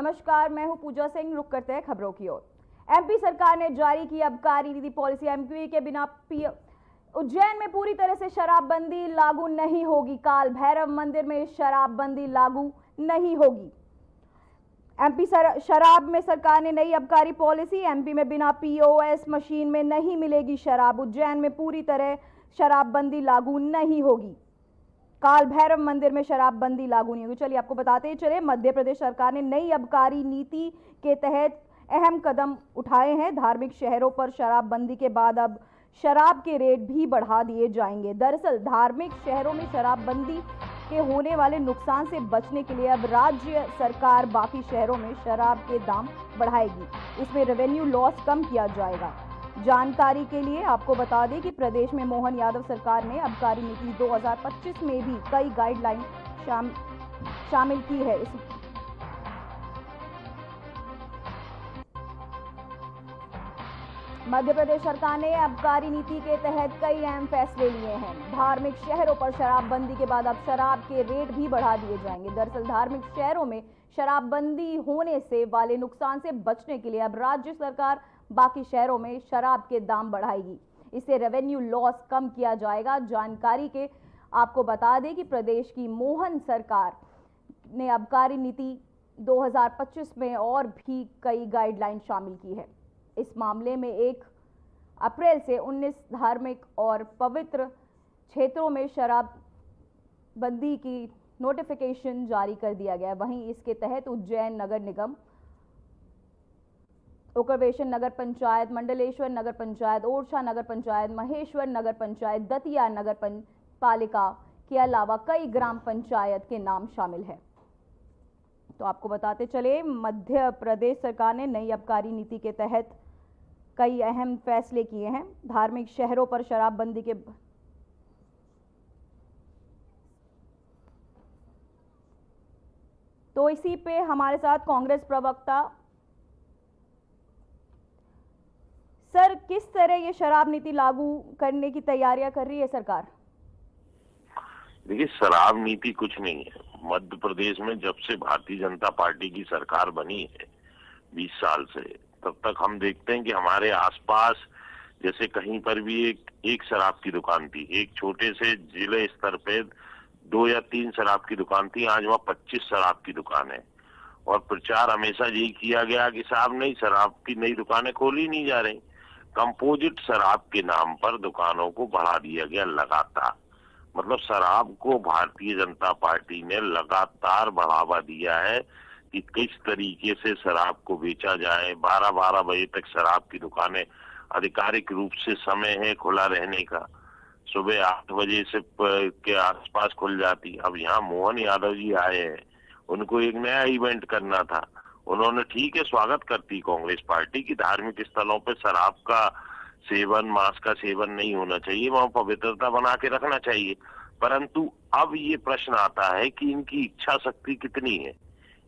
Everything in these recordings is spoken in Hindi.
नमस्कार, मैं हूं पूजा सिंह। रुक करते हैं खबरों की ओर। एमपी सरकार ने जारी की आबकारी नीति पॉलिसी। एमपी के बिना उज्जैन में पूरी तरह से शराबबंदी लागू नहीं होगी। काल भैरव मंदिर में शराबबंदी लागू नहीं होगी। एमपी शराब में सरकार ने नई आबकारी पॉलिसी। एमपी में बिना पीओएस मशीन में नहीं मिलेगी शराब। उज्जैन में पूरी तरह शराबबंदी लागू नहीं होगी। काल भैरव मंदिर में शराबबंदी लागू नहीं होगी। चलिए आपको बताते चले, मध्य प्रदेश सरकार ने नई आबकारी नीति के तहत अहम कदम उठाए हैं। धार्मिक शहरों पर शराबबंदी के बाद अब शराब के रेट भी बढ़ा दिए जाएंगे। दरअसल धार्मिक शहरों में शराबबंदी के होने वाले नुकसान से बचने के लिए अब राज्य सरकार बाकी शहरों में शराब के दाम बढ़ाएगी। इसमें रेवेन्यू लॉस कम किया जाएगा। जानकारी के लिए आपको बता दें कि प्रदेश में मोहन यादव सरकार ने आबकारी नीति 2025 में भी कई गाइडलाइन शामिल की है। मध्य प्रदेश सरकार ने आबकारी नीति के तहत कई अहम फैसले लिए हैं। धार्मिक शहरों पर शराबबंदी के बाद अब शराब के रेट भी बढ़ा दिए जाएंगे। दरअसल धार्मिक शहरों में शराबबंदी होने से वाले नुकसान से बचने के लिए अब राज्य सरकार बाकी शहरों में शराब के दाम बढ़ाएगी। इससे रेवेन्यू लॉस कम किया जाएगा। जानकारी के आपको बता दें कि प्रदेश की मोहन सरकार ने आबकारी नीति 2025 में और भी कई गाइडलाइन शामिल की है। इस मामले में 1 अप्रैल से 19 धार्मिक और पवित्र क्षेत्रों में शराबबंदी की नोटिफिकेशन जारी कर दिया गया है। वहीं इसके तहत उज्जैन नगर निगम, ओकरवेशन नगर पंचायत, मंडलेश्वर नगर पंचायत, ओरछा नगर पंचायत, महेश्वर नगर पंचायत, दतिया नगर पालिका के अलावा कई ग्राम पंचायत के नाम शामिल है। तो आपको बताते चले, मध्य प्रदेश सरकार ने नई आबकारी नीति के तहत कई अहम फैसले किए हैं। धार्मिक शहरों पर शराबबंदी के तो इसी पे हमारे साथ कांग्रेस प्रवक्ता सर, किस तरह ये शराब नीति लागू करने की तैयारियां कर रही है सरकार? देखिए, शराब नीति कुछ नहीं है। मध्य प्रदेश में जब से भारतीय जनता पार्टी की सरकार बनी है 20 साल से, तब तक हम देखते हैं कि हमारे आसपास जैसे कहीं पर भी एक शराब की दुकान थी। एक छोटे से जिले स्तर पे 2 या 3 शराब की दुकान थी, आज वहाँ 25 शराब की दुकान है। और प्रचार हमेशा यही किया गया कि साहब नहीं, शराब की नई दुकानें खोली नहीं जा रही। कंपोजिट शराब के नाम पर दुकानों को बढ़ा दिया गया लगातार। मतलब शराब को भारतीय जनता पार्टी ने लगातार बढ़ावा दिया है कि किस तरीके से शराब को बेचा जाए। 12-12 बजे तक शराब की दुकानें आधिकारिक रूप से समय है खुला रहने का, सुबह 8 बजे से के आसपास खुल जाती। अब यहाँ मोहन यादव जी आए हैं, उनको एक नया इवेंट करना था। उन्होंने ठीक है, स्वागत करती कांग्रेस पार्टी की धार्मिक स्थलों पर शराब का सेवन, मांस का सेवन नहीं होना चाहिए, वहां पवित्रता बना के रखना चाहिए। परंतु अब ये प्रश्न आता है कि इनकी इच्छा शक्ति कितनी है,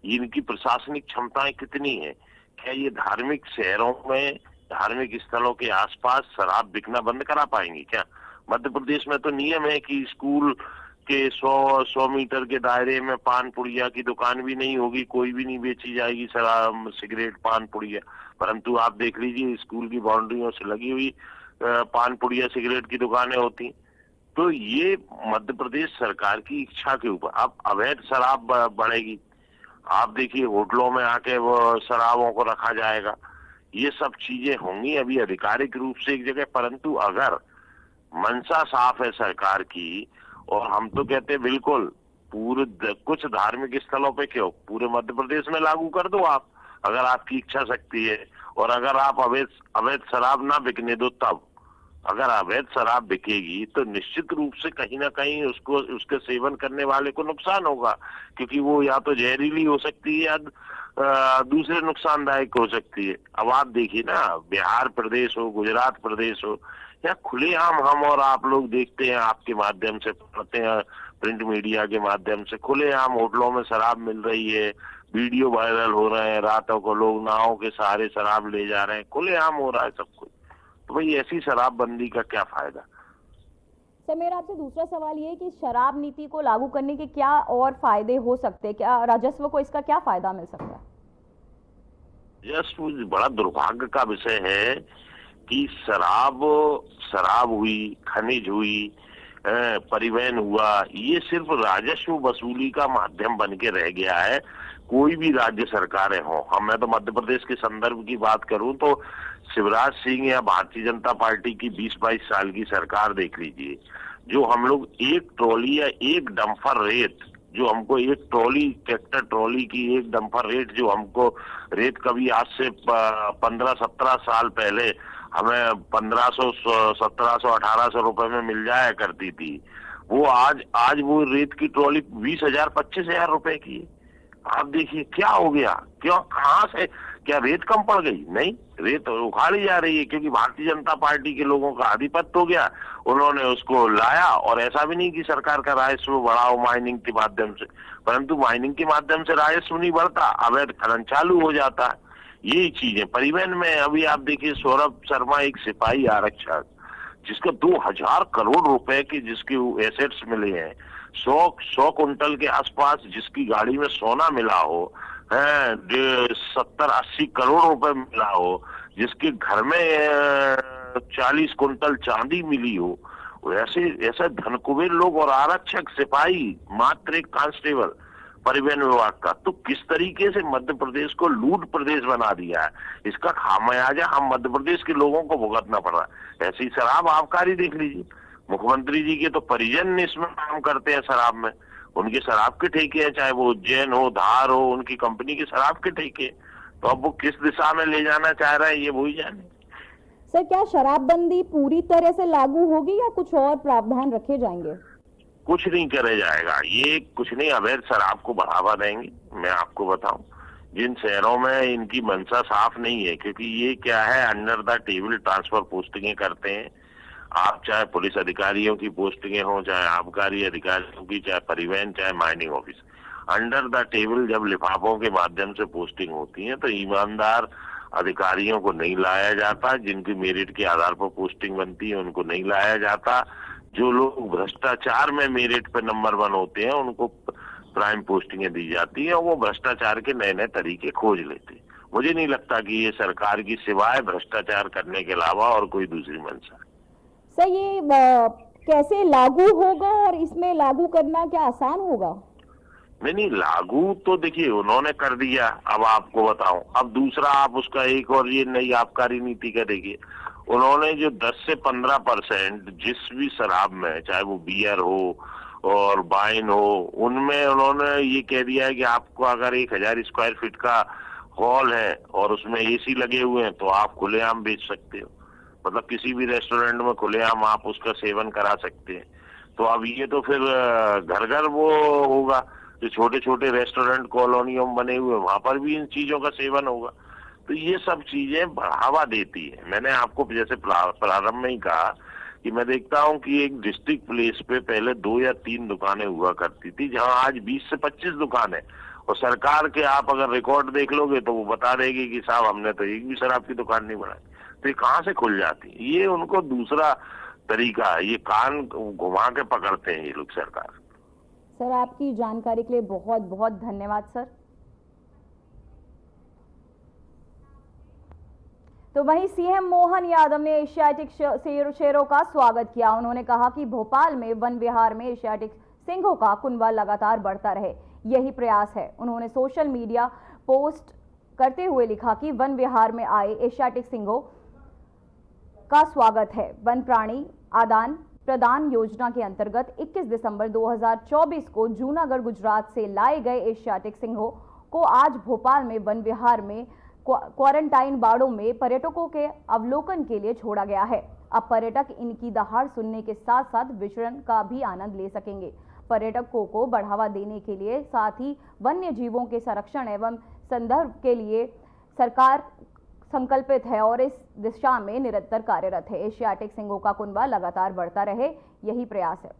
इनकी प्रशासनिक क्षमताएं कितनी है। क्या ये धार्मिक शहरों में, धार्मिक स्थलों के आसपास शराब बिकना बंद करा पाएंगे क्या? मध्य प्रदेश में तो नियम है कि स्कूल के 100 मीटर के दायरे में पान पुड़िया की दुकान भी नहीं होगी, कोई भी नहीं बेची जाएगी शराब, सिगरेट, पान पुड़िया। परंतु आप देख लीजिए, स्कूल की बाउंड्रियों से लगी हुई पान पुड़िया, सिगरेट की दुकानें होती। तो ये मध्य प्रदेश सरकार की इच्छा के ऊपर अब अवैध शराब बढ़ेगी। आप देखिए, होटलों में आके वो शराबों को रखा जाएगा। ये सब चीजें होंगी अभी आधिकारिक रूप से एक जगह। परंतु अगर मंशा साफ है सरकार की, और हम तो कहते हैं बिल्कुल पूरे कुछ धार्मिक स्थलों पे क्यों, पूरे मध्य प्रदेश में लागू कर दो आप, अगर आपकी इच्छा शक्ति है। और अगर आप अवैध शराब ना बिकने दो, तब अगर अवैध शराब बिकेगी तो निश्चित रूप से कहीं ना कहीं उसके सेवन करने वाले को नुकसान होगा, क्योंकि वो या तो जहरीली हो सकती है या दूसरे नुकसानदायक हो सकती है। अब आप देखिए ना, बिहार प्रदेश हो, गुजरात प्रदेश हो, या खुलेआम हम और आप लोग देखते हैं, आपके माध्यम से पढ़ते हैं, प्रिंट मीडिया के माध्यम से खुलेआम होटलों में शराब मिल रही है, वीडियो वायरल हो रहे हैं, रातों को लोग नावों के सहारे शराब ले जा रहे हैं, खुलेआम हो रहा है सब कुछ। तो भाई ऐसी शराबबंदी का क्या फायदा? सर, मेरा आपसे दूसरा सवाल ये है कि शराब नीति को लागू करने के क्या और फायदे हो सकते हैं? क्या राजस्व को इसका क्या फायदा मिल सकता है? जस्ट बड़ा दुर्भाग्य का विषय है कि शराब शराब हुई, खनिज हुई, परिवहन हुआ, ये सिर्फ राजस्व वसूली का माध्यम बन के रह गया है। कोई भी राज्य सरकारें हो, हम मैं तो मध्य प्रदेश के संदर्भ की बात करूं तो शिवराज सिंह या भारतीय जनता पार्टी की 20-22 साल की सरकार देख लीजिए, जो हम लोग एक ट्रॉली या एक डंपर रेत, जो हमको एक ट्रॉली, ट्रैक्टर ट्रॉली की एक डंपर रेट, जो हमको रेत कभी आज से 15-17 साल पहले हमें 1500, 1700, 1800 रुपए में मिल जाया करती थी, वो आज आज वो रेत की ट्रॉली 20,000, 25,000 रुपए की है। आप देखिए क्या हो गया, क्यों, कहां से, क्या रेत कम पड़ गई? नहीं, रेत उखाड़ी जा रही है क्योंकि भारतीय जनता पार्टी के लोगों का आधिपत्य हो गया, उन्होंने उसको लाया। और ऐसा भी नहीं कि सरकार का राजस्व बढ़ाओ माइनिंग के माध्यम से, परंतु माइनिंग के माध्यम से राजस्व नहीं बढ़ता, अवैध खनन चालू हो जाता है। यही चीज है परिवहन में। अभी आप देखिए सौरभ शर्मा एक सिपाही आरक्षक, जिसका 2,000 करोड़ रुपए के जिसके एसेट्स मिले हैं, 100 कुंटल के आसपास जिसकी गाड़ी में सोना मिला हो, है 70-80 करोड़ रुपए मिला हो, जिसके घर में 40 कुंटल चांदी मिली हो, वैसे ऐसे धनकुबेर लोग और आरक्षक सिपाही, मात्र एक कांस्टेबल परिवहन विभाग का, तो किस तरीके से मध्य प्रदेश को लूट प्रदेश बना दिया है, इसका खामियाजा हम मध्य प्रदेश के लोगों को भुगतना पड़ रहा है। ऐसी शराब आबकारी देख लीजिए, मुख्यमंत्री जी के तो परिजन इसमें काम करते हैं शराब में, उनके शराब के ठेके हैं, चाहे वो उज्जैन हो, धार हो, उनकी कंपनी के शराब के ठेके। तो अब वो किस दिशा में ले जाना चाह रहा है ये वो ही जाने। सर, क्या शराबबंदी पूरी तरह से लागू होगी या कुछ और प्रावधान रखे जाएंगे? कुछ नहीं करे जाएगा, ये कुछ नहीं, अवैध शराब को बढ़ावा देंगे। मैं आपको बताऊं, जिन शहरों में इनकी मंशा साफ नहीं है, क्योंकि ये क्या है, अंडर द टेबल ट्रांसफर पोस्टिंगें करते हैं। आप चाहे पुलिस अधिकारियों की पोस्टिंगें हो, चाहे आबकारी अधिकारियों की, चाहे परिवहन, चाहे mining office, under the table जब लिफाफों के माध्यम से पोस्टिंग होती है तो ईमानदार अधिकारियों को नहीं लाया जाता, जिनकी मेरिट के आधार पर पोस्टिंग बनती है उनको नहीं लाया जाता, जो लोग भ्रष्टाचार में मेरिट पे नंबर 1 होते हैं उनको प्राइम पोस्टिंगें दी जाती है, और वो भ्रष्टाचार के नए नए तरीके खोज लेते हैं। मुझे नहीं लगता कि ये सरकार की सिवाय भ्रष्टाचार करने के अलावा और कोई दूसरी मंशा है। सर, ये कैसे लागू होगा और इसमें लागू करना क्या आसान होगा? नहीं, लागू तो देखिए उन्होंने कर दिया, अब आपको बताऊं, अब दूसरा आप उसका एक और ये नई आबकारी नीति का देखिए, उन्होंने जो 10 से 15% जिस भी शराब में, चाहे वो बियर हो और वाइन हो, उनमें उन्होंने ये कह दिया है कि आपको अगर 1,000 स्क्वायर फीट का हॉल है और उसमें एसी लगे हुए हैं तो आप खुलेआम बेच सकते हो, मतलब किसी भी रेस्टोरेंट में खुलेआम आप उसका सेवन करा सकते हैं। तो अब ये तो फिर घर घर वो होगा, जो छोटे छोटे रेस्टोरेंट कॉलोनियों में बने हुए वहां पर भी इन चीजों का सेवन होगा। तो ये सब चीजें बढ़ावा देती है। मैंने आपको जैसे प्रारंभ में ही कहा कि मैं देखता हूं कि एक डिस्ट्रिक्ट प्लेस पे पहले 2 या 3 दुकानें हुआ करती थी, जहां आज 20 से 25 दुकानें, और सरकार के आप अगर रिकॉर्ड देख लोगे तो वो बता देगी कि साहब हमने तो एक भी शराब की दुकान नहीं बनाई। तो ये कहाँ से खुल जाती? ये उनको दूसरा तरीका है, ये कान घुमा के पकड़ते हैं ये लोग सरकार। सर, आपकी जानकारी के लिए बहुत बहुत धन्यवाद सर। तो वहीं सीएम मोहन यादव ने एशियाटिक शेरों का स्वागत किया। उन्होंने कहा कि भोपाल में वन विहार में एशियाटिक सिंहों का कुनबा लगातार बढ़ता रहे, यही प्रयास है। उन्होंने सोशल मीडिया पोस्ट करते हुए लिखा कि वन विहार में आए एशियाटिक सिंहों का स्वागत है। वन प्राणी आदान प्रदान योजना के अंतर्गत 21 दिसंबर 2024 को जूनागढ़ गुजरात से लाए गए एशियाटिक सिंहों को आज भोपाल में वन विहार में क्वारंटाइन बाड़ों में पर्यटकों के अवलोकन के लिए छोड़ा गया है। अब पर्यटक इनकी दहाड़ सुनने के साथ साथ विचरण का भी आनंद ले सकेंगे। पर्यटकों को बढ़ावा देने के लिए साथ ही वन्य जीवों के संरक्षण एवं संदर्भ के लिए सरकार संकल्पित है और इस दिशा में निरंतर कार्यरत है। एशियाटिक सिंहों का कुनबा लगातार बढ़ता रहे, यही प्रयास है।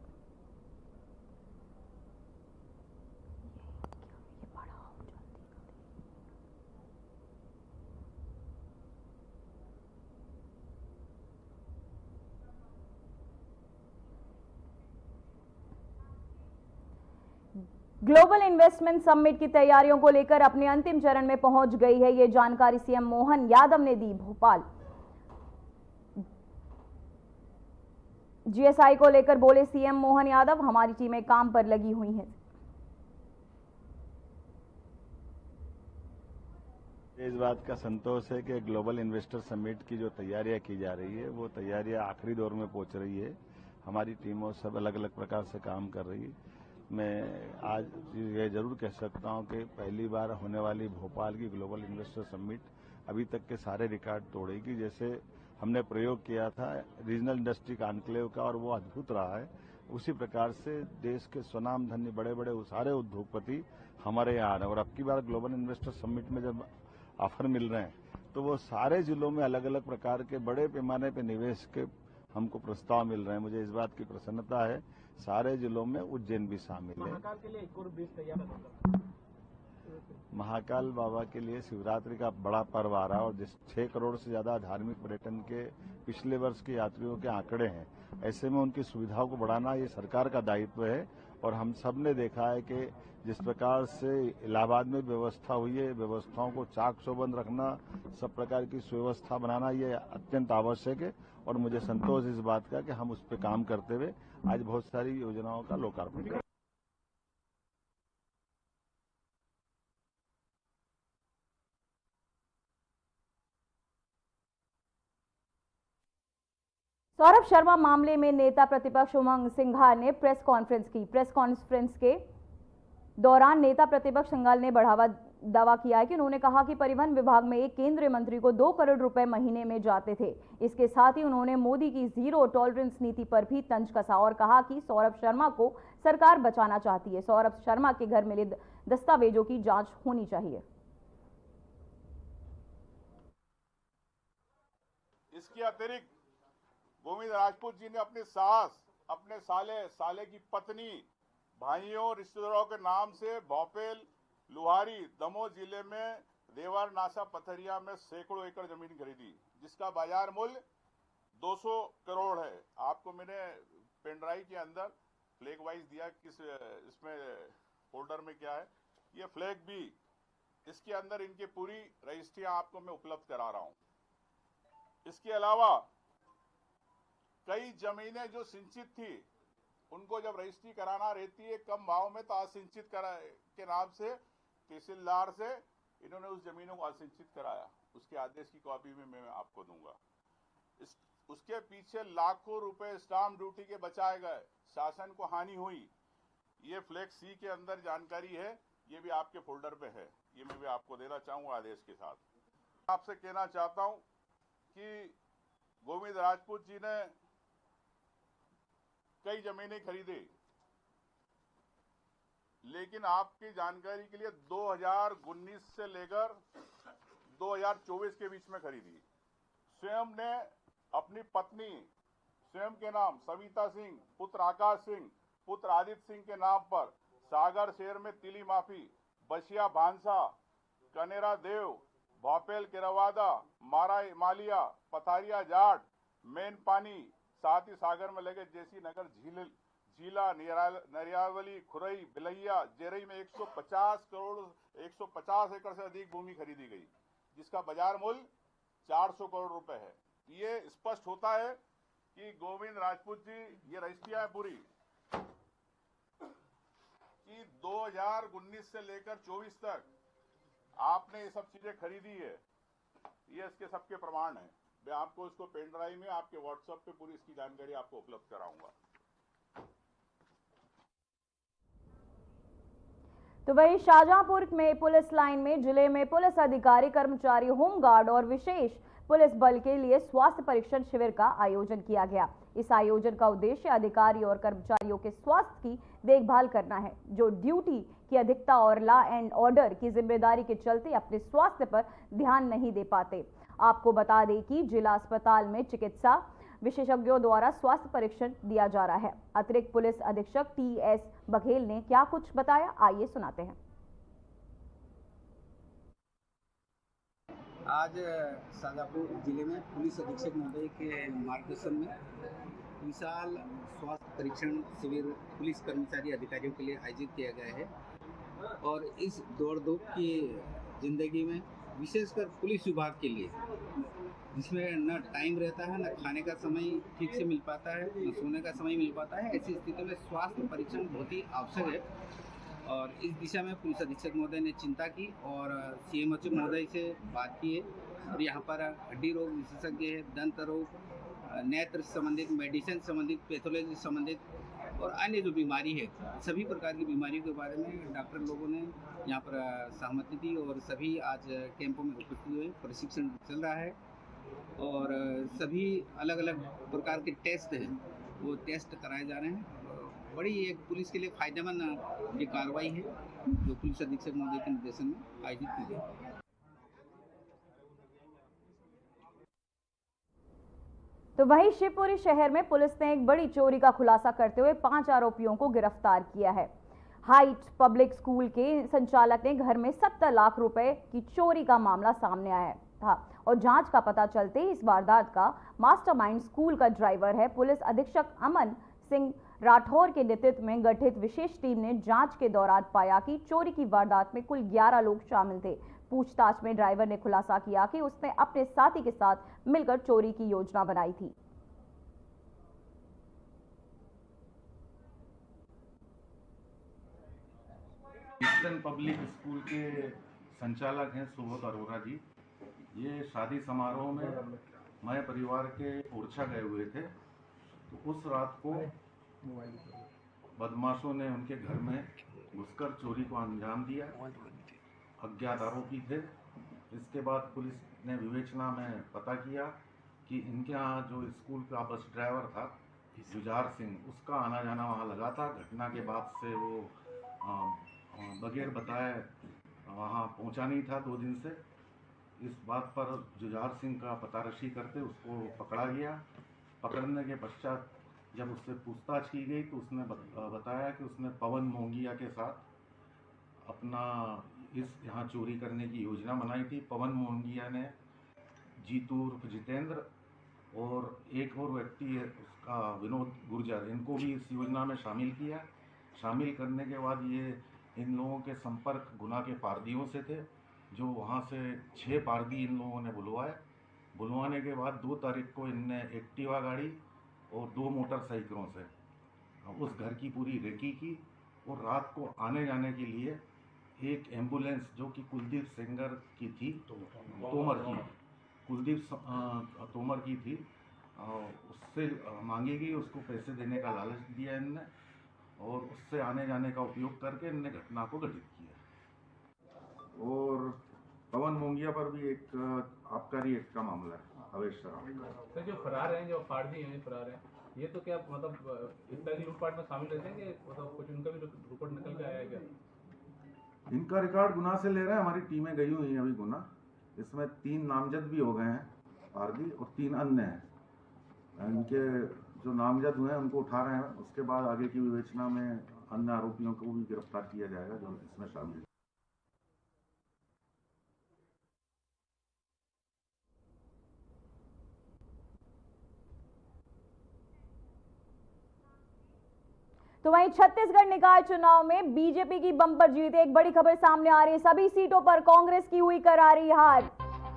ग्लोबल इन्वेस्टमेंट समिट की तैयारियों को लेकर अपने अंतिम चरण में पहुंच गई है। ये जानकारी सीएम मोहन यादव ने दी। भोपाल जीएसआई को लेकर बोले सीएम मोहन यादव, हमारी टीमें काम पर लगी हुई हैं। इस बात का संतोष है कि ग्लोबल इन्वेस्टर समिट की जो तैयारियां की जा रही है वो तैयारियां आखिरी दौर में पहुंच रही है। हमारी टीमों सब अलग अलग प्रकार से काम कर रही है। मैं आज ये जरूर कह सकता हूं कि पहली बार होने वाली भोपाल की ग्लोबल इन्वेस्टर समिट अभी तक के सारे रिकॉर्ड तोड़ेगी। जैसे हमने प्रयोग किया था रीजनल इंडस्ट्री कॉन्क्लेव का और वो अद्भुत रहा है, उसी प्रकार से देश के स्वनाम धन्य बड़े बड़े सारे उद्योगपति हमारे यहाँ आ रहे हैं। और अब की बार ग्लोबल इन्वेस्टर समिट में जब ऑफर मिल रहे हैं तो वो सारे जिलों में अलग अलग प्रकार के बड़े पैमाने पे निवेश के हमको प्रस्ताव मिल रहे हैं। मुझे इस बात की प्रसन्नता है, सारे जिलों में उज्जैन भी शामिल है। महाकाल के लिए एक और ब्रिज तैयार है। महाकाल बाबा के लिए शिवरात्रि का बड़ा पर्व आ रहा है और जिस 6 करोड़ से ज्यादा धार्मिक पर्यटन के पिछले वर्ष के यात्रियों के आंकड़े हैं, ऐसे में उनकी सुविधाओं को बढ़ाना ये सरकार का दायित्व है। और हम सब ने देखा है कि जिस प्रकार से इलाहाबाद में व्यवस्था हुई है, व्यवस्थाओं को चाक चौबंद रखना, सब प्रकार की सुव्यवस्था बनाना ये अत्यंत आवश्यक है। और मुझे संतोष इस बात का कि हम उस पर काम करते हुए आज बहुत सारी योजनाओं का लोकार्पण करें। सौरभ शर्मा मामले में नेता प्रतिपक्ष उमंग सिंघार ने प्रेस कॉन्फ्रेंस की। प्रेस कॉन्फ्रेंस के दौरान नेता प्रतिपक्ष सिंघार ने दावा किया है कि उन्होंने कहा कि परिवहन विभाग में एक केंद्रीय मंत्री को 2 करोड़ रुपए महीने में जाते थे। इसके साथ ही उन्होंने मोदी की जीरो टॉलरेंस नीति पर भी तंज कसा और कहा कि सौरभ शर्मा को सरकार बचाना चाहती है। सौरभ शर्मा के घर मिले दस्तावेजों की जांच होनी चाहिए। इसके अतिरिक्त गोविंद राजपूत जी ने अपनी सास, अपने साले की पत्नी, भाइयों, रिश्तेदारों के नाम से भोपेल, लुहारी, दमोह जिले में देवर, नासा, पथरिया में सैकड़ों एकड़ जमीन खरीदी, जिसका बाजार मूल्य 200 करोड़ है। आपको मैंने पेनड्राइव के अंदर फ्लैग वाइज दिया, किस इसमें फोल्डर में क्या है, ये फ्लैग भी, इसके अंदर इनकी पूरी रजिस्ट्रियां आपको मैं उपलब्ध करा रहा हूं। इसके अलावा कई जमीनें जो सिंचित थी, उनको जब रजिस्ट्री कराना रहती है कम भाव में, तो असिंचित के नाम से तहसीलदार से इन्होंने उस जमीनों को असिंचित कराया। उसके आदेश की कॉपी में मैं आपको दूंगा। उसके पीछे लाखों रुपए स्टाम्प ड्यूटी के बचाए गए, शासन को हानि हुई। ये फ्लैग सी के अंदर जानकारी है, ये भी आपके फोल्डर पे है, ये मैं भी आपको देना चाहूंगा आदेश के साथ। आपसे कहना चाहता हूं कि गोविंद राजपूत जी ने कई जमीनें खरीदी, लेकिन आपकी जानकारी के लिए 2019 से लेकर 2024 के बीच में खरीदी। स्वयं ने अपनी पत्नी स्वयं के नाम सविता सिंह, पुत्र आकाश सिंह, पुत्र आदित्य सिंह के नाम पर सागर शहर में तिली माफी, बसिया भांसा, कनेरा देव, भोपेल किरवादा, मारा मालिया, पथारिया जाट, मेन पानी, साथ ही सागर में लगे जैसी नगर, झीला, नरियावली, खुरई, बिलैया, जेरई में 150 एकड़ से अधिक भूमि खरीदी गई, जिसका बाजार मूल्य 400 करोड़ रुपए है। ये स्पष्ट होता है कि गोविंद राजपूत जी, ये रजिस्ट्रियां है पूरी, कि 2019 से लेकर 24 तक आपने ये सब चीजें खरीदी है। ये इसके सबके प्रमाण है। मैं आपको इसको पेन ड्राइव में आपके व्हाट्सएप पे पूरी इसकी जानकारी आपको उपलब्ध कराऊंगा। तो वहीं शाहजहांपुर में पुलिस लाइन में जिले में पुलिस अधिकारी, कर्मचारी, होमगार्ड और विशेष पुलिस बल के लिए स्वास्थ्य परीक्षण शिविर का आयोजन किया गया। इस आयोजन का उद्देश्य अधिकारी और कर्मचारियों के स्वास्थ्य की देखभाल करना है, जो ड्यूटी की अधिकता और लॉ एंड ऑर्डर की जिम्मेदारी के चलते अपने स्वास्थ्य पर ध्यान नहीं दे पाते। आपको बता दें कि जिला अस्पताल में चिकित्सा विशेषज्ञों द्वारा स्वास्थ्य परीक्षण दिया जा रहा है। अतिरिक्त पुलिस अधीक्षक TS बघेल ने क्या कुछ बताया, आइए सुनाते हैं। आज शाहजहांपुर जिले में पुलिस अधीक्षक महोदय के मार्गदर्शन में विशाल स्वास्थ्य परीक्षण शिविर पुलिस कर्मचारी अधिकारियों के लिए आयोजित किया गया है और इस दौड़ धूप की जिंदगी में विशेषकर पुलिस विभाग के लिए, जिसमें न टाइम रहता है, न खाने का समय ठीक से मिल पाता है, न सोने का समय मिल पाता है, ऐसी स्थिति में स्वास्थ्य परीक्षण बहुत ही आवश्यक है। और इस दिशा में पुलिस अधीक्षक महोदय ने चिंता की और सीएमएचओ महोदय से बात की है और यहाँ पर हड्डी रोग विशेषज्ञ है, दंत रोग, नेत्र संबंधित, मेडिसिन संबंधित, पैथोलॉजी संबंधित और अन्य जो बीमारी है, सभी प्रकार की बीमारियों के बारे में डॉक्टर लोगों ने यहाँ पर सहमति दी और सभी आज कैंपों में उपस्थित हुए। प्रशिक्षण चल रहा है और सभी अलग अलग प्रकार के टेस्ट हैं, वो टेस्ट कराए जा रहे हैं। बड़ी एक पुलिस के लिए फायदेमंद ये कार्रवाई है जो पुलिस अधीक्षक महोदय के निर्देशन में आयोजित की गई। तो वहीं शिवपुरी शहर में पुलिस ने एक बड़ी चोरी का खुलासा करते हुए 5 आरोपियों को गिरफ्तार किया है। हाइट पब्लिक स्कूल के संचालक ने घर में 70 लाख रुपए की चोरी का मामला सामने आया था और जांच का पता चलते ही इस वारदात का मास्टरमाइंड स्कूल का ड्राइवर है। पुलिस अधीक्षक अमन सिंह राठौर के नेतृत्व में गठित विशेष टीम ने जांच के दौरान पाया कि चोरी की वारदात में कुल 11 लोग शामिल थे। पूछताछ में ड्राइवर ने खुलासा किया कि उसने अपने साथी के साथ मिलकर चोरी की योजना बनाई थी। ईस्टर्न पब्लिक स्कूल के संचालक हैं सुबोध अरोरा जी। ये शादी समारोह में मैं परिवार के ओरछा गए हुए थे, तो उस रात को बदमाशों ने उनके घर में घुसकर चोरी को अंजाम दिया। अज्ञात आरोपी थे। इसके बाद पुलिस ने विवेचना में पता किया कि इनके यहाँ जो स्कूल का बस ड्राइवर था जुझार सिंह, उसका आना जाना वहाँ लगा था। घटना के बाद से वो बगैर बताए वहाँ पहुँचा नहीं था 2 दिन से। इस बात पर जुझार सिंह का पतारशी करते उसको पकड़ा गया। पकड़ने के पश्चात जब उससे पूछताछ की गई तो उसने बताया कि उसने पवन मोंगिया के साथ अपना यहाँ चोरी करने की योजना बनाई थी। पवन मोंगिया ने जीतू उर्फ जितेंद्र और एक और व्यक्ति है उसका विनोद गुर्जर, इनको भी इस योजना में शामिल किया। शामिल करने के बाद ये इन लोगों के संपर्क गुना के पारदियों से थे, जो वहाँ से 6 पारदी इन लोगों ने बुलवाने के बाद 2 तारीख को इनने एक्टिवा गाड़ी और 2 मोटरसाइकिलों से उस घर की पूरी रेकी की और रात को आने जाने के लिए एक एम्बुलेंस जो कि कुलदीप सेंगर की थी, कुलदीप तोमर की थी, उससे मांगी गई। उसको पैसे देने का लालच दिया इनने और उससे आने जाने का उपयोग करके इनने घटना को घटित किया। और पवन मोंगिया पर भी एक आबकारी एक्ट का मामला है, अवैध शराब। तो जो फरार हैं, जो पारदी हैं फरार हैं, ये तो क्या मतलब इस तरह की लूटपाट में शामिल रहते हैं कि मतलब कुछ उनका भी रिपोर्ट निकल के आया है क्या? इनका रिकॉर्ड गुना से ले रहे हैं। हमारी टीमें गई हुई हैं अभी गुना। इसमें 3 नामजद भी हो गए हैं पारदी और 3 अन्य हैं। इनके जो नामजद हुए हैं उनको उठा रहे हैं। उसके बाद आगे की विवेचना में अन्य आरोपियों को भी गिरफ्तार किया जाएगा जो इसमें शामिल है। तो वहीं छत्तीसगढ़ निकाय चुनाव में बीजेपी की बम्पर जीत, एक बड़ी खबर सामने आ रही है। सभी सीटों पर कांग्रेस की हुई करारी हार।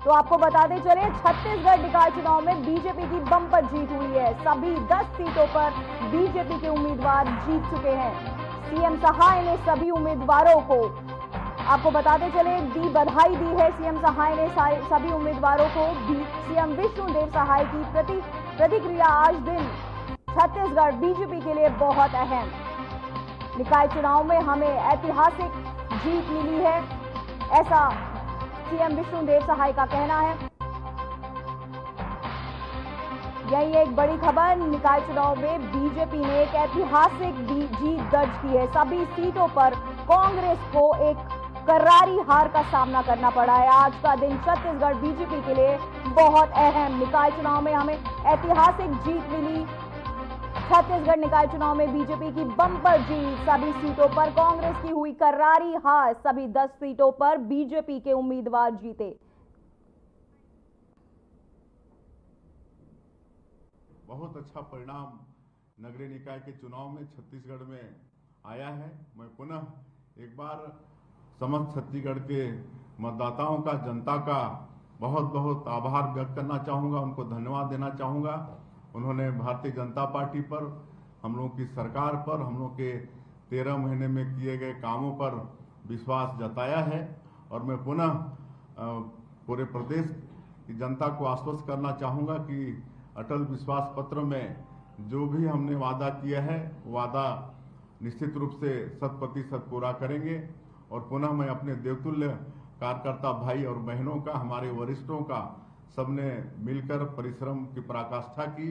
तो आपको बताते चले, छत्तीसगढ़ निकाय चुनाव में बीजेपी की बम्पर जीत हुई है। सभी 10 सीटों पर बीजेपी के उम्मीदवार जीत चुके हैं। सीएम सहाय ने सभी उम्मीदवारों को, आपको बताते चले, बधाई दी है। सीएम सहाय ने सभी उम्मीदवारों को दी। सीएम विष्णुदेव सहाय की प्रतिक्रिया, आज दिन छत्तीसगढ़ बीजेपी के लिए बहुत अहम। निकाय चुनाव में हमें ऐतिहासिक जीत मिली है, ऐसा सीएम विष्णुदेव सहाय का कहना है। यही एक बड़ी खबर, निकाय चुनाव में बीजेपी ने एक ऐतिहासिक जीत दर्ज की है। सभी सीटों पर कांग्रेस को एक करारी हार का सामना करना पड़ा है। आज का दिन छत्तीसगढ़ बीजेपी के लिए बहुत अहम। निकाय चुनाव में हमें ऐतिहासिक जीत मिली। छत्तीसगढ़ निकाय चुनाव में बीजेपी की बम्पर जीत, सभी सीटों पर कांग्रेस की हुई करारी हार। सभी 10 सीटों पर बीजेपी के उम्मीदवार जीते। बहुत अच्छा परिणाम नगरीय निकाय के चुनाव में छत्तीसगढ़ में आया है। मैं पुनः एक बार समस्त छत्तीसगढ़ के मतदाताओं का, जनता का बहुत बहुत आभार व्यक्त करना चाहूँगा, उनको धन्यवाद देना चाहूँगा। उन्होंने भारतीय जनता पार्टी पर, हम लोगों की सरकार पर, हम लोग के 13 महीने में किए गए कामों पर विश्वास जताया है। और मैं पुनः पूरे प्रदेश की जनता को आश्वस्त करना चाहूँगा कि अटल विश्वास पत्र में जो भी हमने वादा किया है, वादा निश्चित रूप से 100% पूरा करेंगे। और पुनः मैं अपने देवतुल्य कार्यकर्ता भाई और बहनों का, हमारे वरिष्ठों का, सबने मिलकर परिश्रम की पराकाष्ठा की,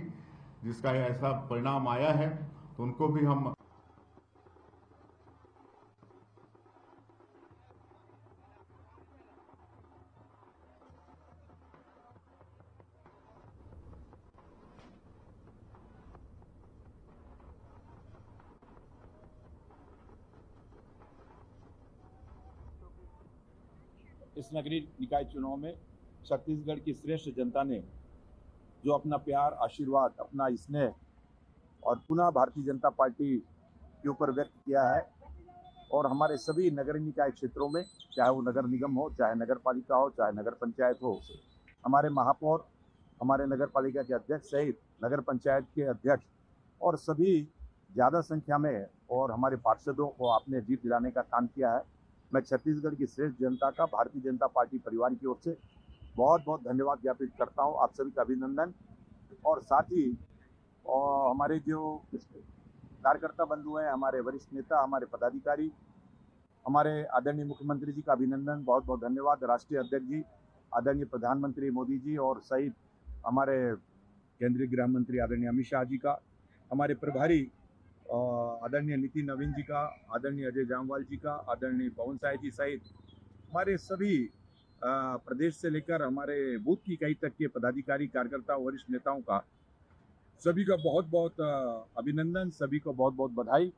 जिसका ऐसा परिणाम आया है, तो उनको भी हम इस नगरीय निकाय चुनाव में छत्तीसगढ़ की श्रेष्ठ जनता ने जो अपना प्यार, आशीर्वाद, अपना स्नेह और पुनः भारतीय जनता पार्टी के ऊपर व्यक्त किया है। और हमारे सभी नगरीय निकाय क्षेत्रों में, चाहे वो नगर निगम हो, चाहे नगर पालिका हो, चाहे नगर पंचायत हो, हमारे महापौर, हमारे नगर पालिका के अध्यक्ष सहित नगर पंचायत के अध्यक्ष और सभी ज़्यादा संख्या में और हमारे पार्षदों को आपने जीत दिलाने का काम किया है। मैं छत्तीसगढ़ की श्रेष्ठ जनता का भारतीय जनता पार्टी परिवार की ओर से बहुत बहुत धन्यवाद ज्ञापित करता हूं। आप सभी का अभिनंदन। और साथ ही हमारे जो कार्यकर्ता बंधु हैं, हमारे वरिष्ठ नेता, हमारे पदाधिकारी, हमारे आदरणीय मुख्यमंत्री जी का अभिनंदन, बहुत बहुत धन्यवाद। राष्ट्रीय अध्यक्ष जी, आदरणीय प्रधानमंत्री मोदी जी और सहित हमारे केंद्रीय गृह मंत्री आदरणीय अमित शाह जी का, हमारे प्रभारी आदरणीय नितिन नवीन जी का, आदरणीय अजय जामवाल जी का, आदरणीय पवन साय जी सहित हमारे सभी प्रदेश से लेकर हमारे बूथ की इकाई तक के पदाधिकारी, कार्यकर्ता, वरिष्ठ नेताओं का सभी का बहुत बहुत अभिनंदन, सभी को बहुत बहुत बधाई।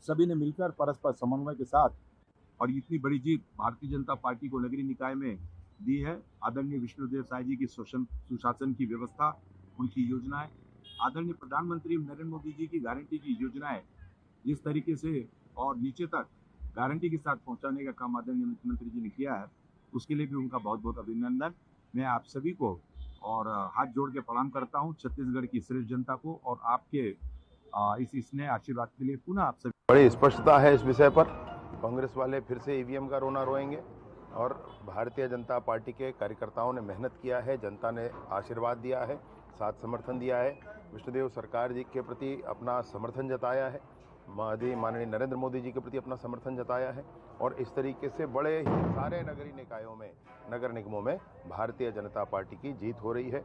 सभी ने मिलकर परस्पर समन्वय के साथ और इतनी बड़ी जीत भारतीय जनता पार्टी को नगरीय निकाय में दी है। आदरणीय विष्णुदेव साय जी की सुशासन की व्यवस्था, उनकी योजनाएं, आदरणीय प्रधानमंत्री नरेंद्र मोदी जी की गारंटी की योजनाएं जिस तरीके से और नीचे तक गारंटी के साथ पहुंचाने का काम आदरणीय मुख्यमंत्री जी ने किया है, उसके लिए भी उनका बहुत बहुत अभिनंदन। मैं आप सभी को और हाथ जोड़ के प्रणाम करता हूं, छत्तीसगढ़ की श्रेष्ठ जनता को, और आपके इस स्नेह आशीर्वाद के लिए पुनः आप सभी। बड़ी स्पष्टता है इस विषय पर। कांग्रेस वाले फिर से ईवीएम का रोना रोएंगे और भारतीय जनता पार्टी के कार्यकर्ताओं ने मेहनत किया है, जनता ने आशीर्वाद दिया है, साथ समर्थन दिया है, विष्णुदेव सरकार जी के प्रति अपना समर्थन जताया है, माननीय नरेंद्र मोदी जी के प्रति अपना समर्थन जताया है। और इस तरीके से बड़े ही सारे नगरीय निकायों में, नगर निगमों में भारतीय जनता पार्टी की जीत हो रही है।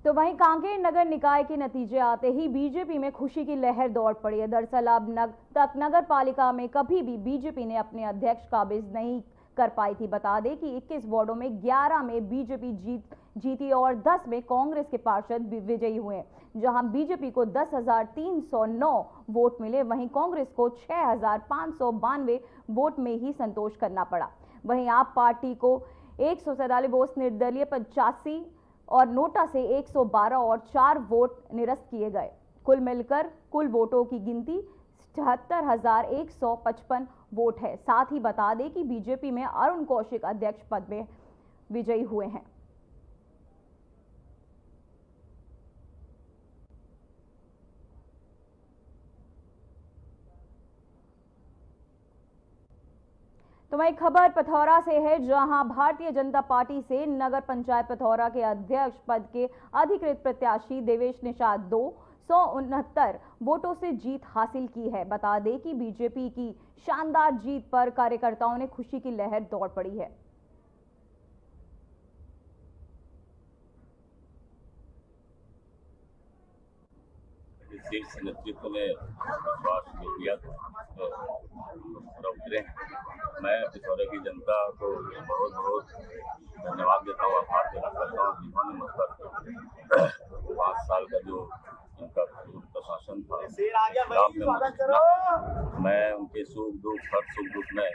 तो वहीं कांकेर नगर निकाय के नतीजे आते ही बीजेपी में खुशी की लहर दौड़ पड़ी है। दरअसल अब तक नगर पालिका में कभी भी बीजेपी ने अपने अध्यक्ष काबिज नहीं कर पाई थी। बता दें कि 21 वार्डों में 11 में बीजेपी जीती और 10 में कांग्रेस के पार्षद विजयी हुए। जहां बीजेपी को 10,309 वोट मिले, वहीं कांग्रेस को 6,592 वोट में ही संतोष करना पड़ा। वहीं आप पार्टी को 147 वोट, निर्दलीय 85 और नोटा से 112 और 4 वोट निरस्त किए गए। कुल मिलकर कुल वोटों की गिनती 77,155 वोट है। साथ ही बता दें कि बीजेपी में अरुण कौशिक अध्यक्ष पद में विजयी हुए हैं। तो वही खबर पिथौरा से है, जहां भारतीय जनता पार्टी से नगर पंचायत पिथौरा के अध्यक्ष पद के अधिकृत प्रत्याशी देवेश निषाद 269 वोटों से जीत हासिल की है। बता दें कि बीजेपी की शानदार जीत पर कार्यकर्ताओं ने खुशी की लहर दौड़ पड़ी है। शीर्ष नेतृत्व ने विश्वास किया उतरे। मैं पिथौरा की जनता को बहुत बहुत धन्यवाद देता हूँ, आभार व्यक्त करता हूँ। जिन्होंने मुझ पर 5 साल का जो उनका प्रशासन था, मैं उनके सुख दुख, हर सुख दुख में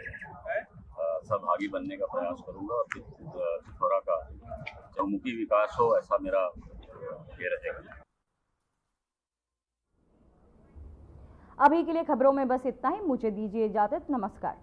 सहभागी बनने का प्रयास करूंगा और पिथौरा का चहुमुखी विकास हो, ऐसा मेरा ये रहेगा। अभी के लिए खबरों में बस इतना ही। मुझे दीजिए इजाजत। नमस्कार।